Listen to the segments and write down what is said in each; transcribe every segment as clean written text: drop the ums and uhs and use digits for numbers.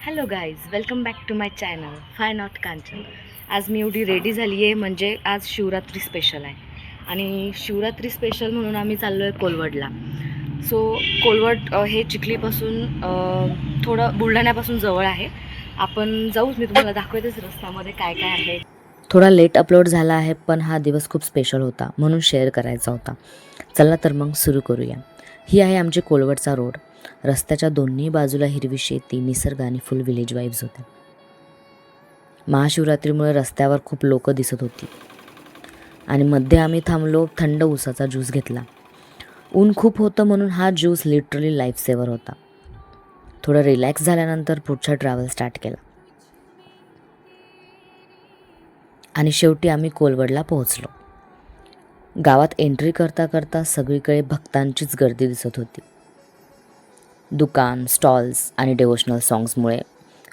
Hello guys, welcome back to my channel फाय नॉट कांचन. आज मी एवढी रेडी झाली आहे म्हणजे आज शिवरात्री स्पेशल आहे आणि शिवरात्री स्पेशल म्हणून आम्ही चाललो आहे कोलवडला. सो कोलवड हे चिखलीपासून थोडं बुलढाण्यापासून जवळ आहे. आपण जाऊच, मी तुम्हाला दाखवतेच रस्त्यामध्ये काय काय आहे. थोडा लेट अपलोड झाला आहे, पण हा दिवस खूप स्पेशल होता म्हणून शेअर करायचा होता. चला तर मग सुरू करूया. ही आहे आमची कोलवडचा रोड. रस्त्याच्या दोन्ही बाजूला हिरवी शेती, निसर्ग आणि फुल विलेज वाईब्स होत्या. महाशिवरात्रीमुळे रस्त्यावर खूप लोक दिसत होती आणि मध्ये आम्ही थांबलो, थंड उसाचा ज्यूस घेतला. ऊन खूप होतं म्हणून हा ज्यूस लिटरली लाईफ सेवर होता. थोडं रिलॅक्स झाल्यानंतर पुढचा ट्रॅव्हल स्टार्ट केला आणि शेवटी आम्ही कोलवडला पोहोचलो. गावात एंट्री करता करता सगळीकडे भक्तांचीच गर्दी दिसत होती. दुकान, स्टॉल्स आणि डिवोशनल सॉंग्समुळे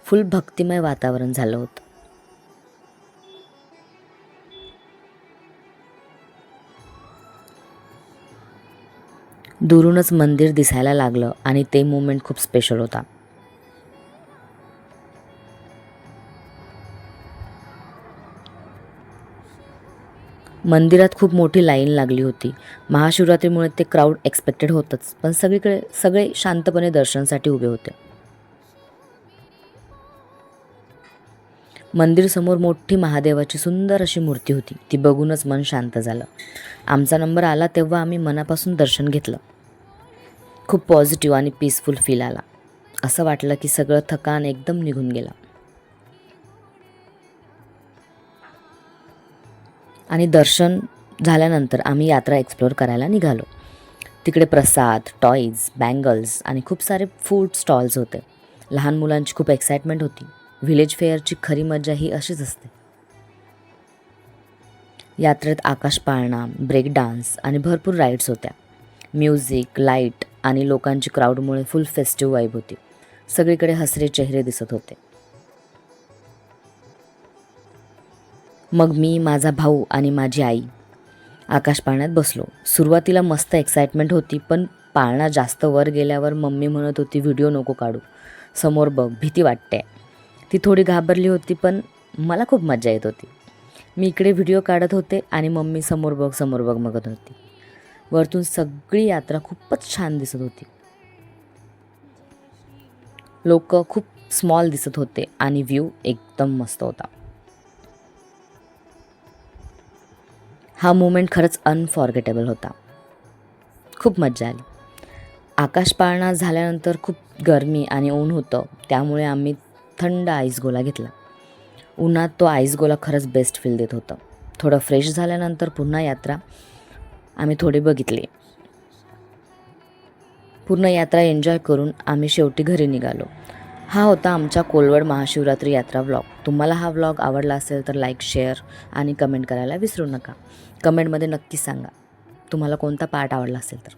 फुल भक्तिमय वातावरण झालं होतं. दुरूनच मंदिर दिसायला लागलं आणि ते मोमेंट खूप स्पेशल होता. मंदिरात खूप मोठी लाईन लागली होती. महाशिवरात्रीमुळे ते क्राऊड एक्सपेक्टेड होतंच, पण सगळे शांतपणे दर्शनासाठी उभे होते. मंदिरसमोर मोठी महादेवाची सुंदर अशी मूर्ती होती. ती बघूनच मन शांत झालं. आमचा नंबर आला तेव्हा आम्ही मनापासून दर्शन घेतलं. खूप पॉझिटिव्ह आणि पीसफुल फील आला. असं वाटलं की सगळं थकान एकदम निघून गेला. आणि दर्शन झाल्यानंतर आम्ही यात्रा एक्सप्लोअर करायला निघालो. तिकडे प्रसाद, टॉईज, बँगल्स आणि खूप सारे फूड स्टॉल्स होते. लहान मुलांची खूप एक्साइटमेंट होती. व्हिलेज फेअरची खरी मजा ही अशीच असते. यात्रेत आकाश पाळणा, ब्रेक डान्स आणि भरपूर राईड्स होत्या. म्युझिक, लाईट आणि लोकांची क्राऊडमुळे फुल फेस्टिव्ह वाईब होती. सगळीकडे हसरे चेहरे दिसत होते. मग मी, माझा भाऊ आणि माझी आई आकाश पाळण्यात बसलो. सुरुवातीला मस्त एक्साइटमेंट होती, पण पाळणा जास्त वर गेल्यावर मम्मी म्हणत होती, व्हिडिओ नको काढू, समोर बघ, भीती वाटते. ती थोडी घाबरली होती, पण मला खूप मजा येत होती. मी इकडे व्हिडिओ काढत होते आणि मम्मी समोर बघ बघत होती. वरतून सगळी यात्रा खूपच छान दिसत होती. लोक खूप स्मॉल दिसत होते आणि व्ह्यू एकदम मस्त होता. हा मोमेंट खरंच अनफॉर्गेटेबल होता. खूप मजा आली. आकाश पाळणा झाल्यानंतर खूप गरमी आणि ऊन होतं, त्यामुळे आम्ही थंड आईस गोला घेतला. उन्हात तो आईस गोला खरंच बेस्ट फील देत होतं. थोडं फ्रेश झाल्यानंतर पुन्हा यात्रा आम्ही थोडी बघितली. पूर्ण यात्रा एन्जॉय करून आम्ही शेवटी घरी निघालो. हा होता आमचा कोलवड महाशिवरात्री यात्रा व्लॉग. तुम्हाला हा व्लॉग आवडला असेल तर लाईक, शेअर आणि कमेंट करायला विसरू नका. कमेंटमध्ये नक्की सांगा तुम्हाला कोणता पार्ट आवडला असेल तर.